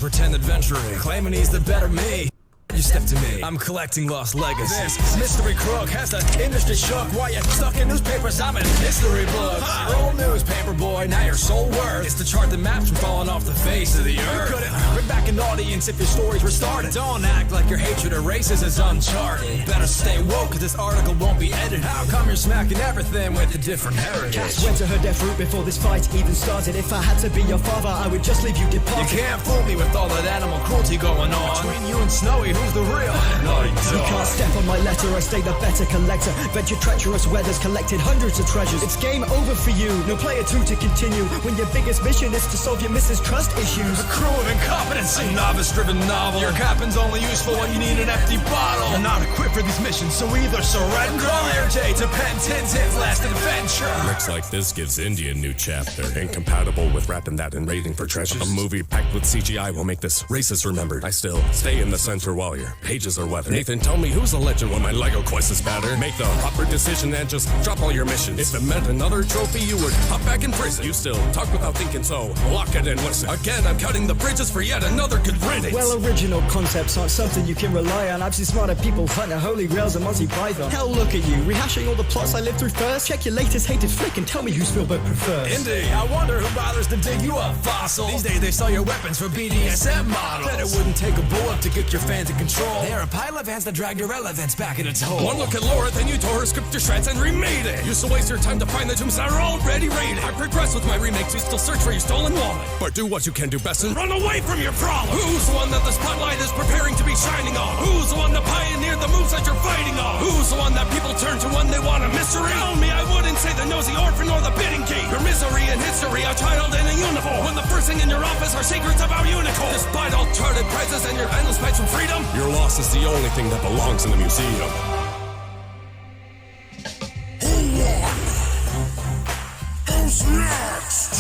pretend adventuring, claiming he's the better me. You step to me, I'm collecting lost legacies. This mystery crook has the industry shook. While you stuck in newspapers, I'm in history books. Old newspaper boy, now your sole worth is the chart that maps from falling off the face of the earth. You couldn't bring back an audience if your stories were started. Don't act like your hatred of races is uncharted. Better stay woke, cause this article won't be edited. How come you're smacking everything with a different heritage? Cass went to her death route before this fight even started. If I had to be your father, I would just leave you departed. You can't fool me with all that animal cruelty going on. Between you and Snowy, who's the real naughty dog? You can't step on my letter, I stay the better collector. Venture treacherous weathers, collected hundreds of treasures. It's game over for you, no player two to continue. When your biggest mission is to solve your Mrs. Trust issues. A crew of incompetency, novice-driven novel. Your captain's only useful when you need an empty bottle. You're not equipped for these missions, so either surrender or Air J to Pen 10's last adventure. Looks like this gives India a new chapter. Incompatible with rapping that and raiding for treasures. A movie packed with CGI will make this racist remembered. I still stay in the center while your pages are weathered. Nathan, tell me who's the legend when my Lego quest is battered. Make the proper decision and just drop all your missions. If it meant another trophy, you would hop back in prison. You still talk without thinking, so lock it and listen. Again, I'm cutting the bridges for yet another good riddance. Well, original concepts aren't something you can rely on. I've seen smarter people hunting holy grails and Monty Python. Hell, look at you, rehashing all the plots I lived through first. Check your latest hated flick and tell me who Spielberg prefers. Indeed, I wonder who bothers to dig you up, fossil. These days they sell your weapons for BDSM models. Bet it wouldn't take a bullet to get your fans in control. They're a pile of hands that drag your relevance back in its hole. One look at Laura, then you tore her script to shreds and remade it. Used to waste your time to find the tombs that are already raided. I progress with my remakes, you still search for your stolen wallet. But do what you can do best and run away from your problem. Who's the one that the spotlight is preparing to be shining on? Who's the one that pioneered the moves that you're fighting on? Who's the one that people turn to when they want a mystery? Tell me, I wouldn't say the nosy orphan or the bidding key. Your misery and history, a child in a uniform. When the first thing in your office are secrets about unicorn. Despite all charted prizes and your endless fights for freedom, your loss is the only thing that belongs in the museum. Who won? Who's next?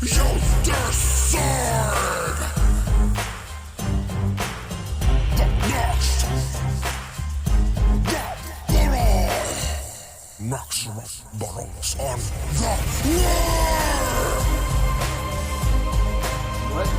Yoder sword! The next! The Burrow! Maximus Burrows on the war! What?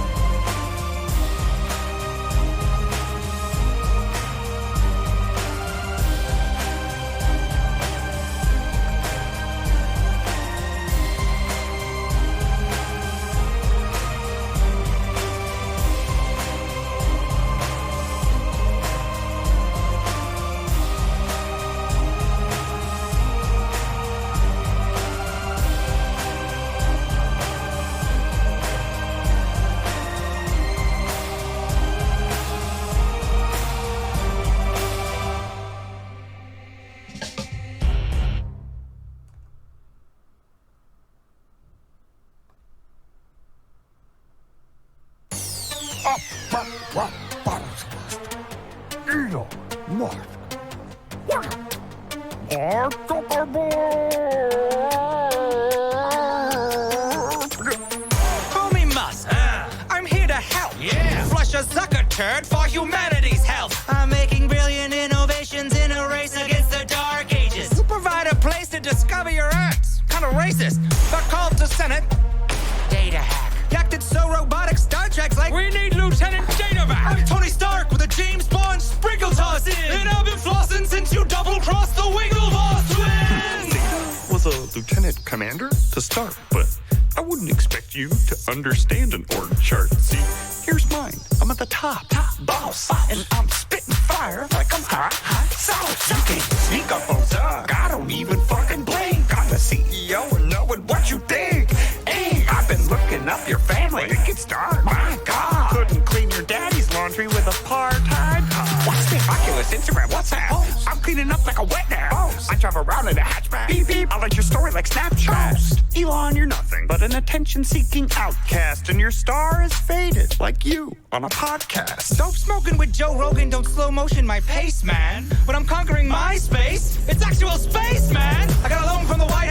Homie Mus, I'm here to help. Yeah. Flush a sucker turd for humanity's health. I'm making brilliant innovations in a race against the dark ages. To provide a place to discover your arts. Kind of racist, but called to Senate. Data hack. Acted so robotic, Star Trek's like, we need Lieutenant Datavac. I'm Tony Stark with a James Bond sprinkle toss in. And I've been flossing since you double-crossed the Wigglevoss twins. Data was a lieutenant commander to start, but I wouldn't expect you to understand an org chart. See, here's mine. I'm at the top boss, and I'm spitting fire like I'm hot sauce. You can sneak up on Doug. I don't even fucking blink. I'm the CEO and knowing what you think. Hey, I've been looking up your family. It can start. My God, couldn't clean your daddy's laundry with a part-time. What's the Oculus, Instagram, WhatsApp? I'm cleaning up like a wet nap. I drive around in a hatchback. Beep beep. I like your story like Snapchat. Elon, you're nothing but an attention-seeking outcast, and your star is faded like you on a podcast. Dope smoking with Joe Rogan, don't slow motion my pace, man. When I'm conquering my space, it's actual space, man. I got a loan from the White House.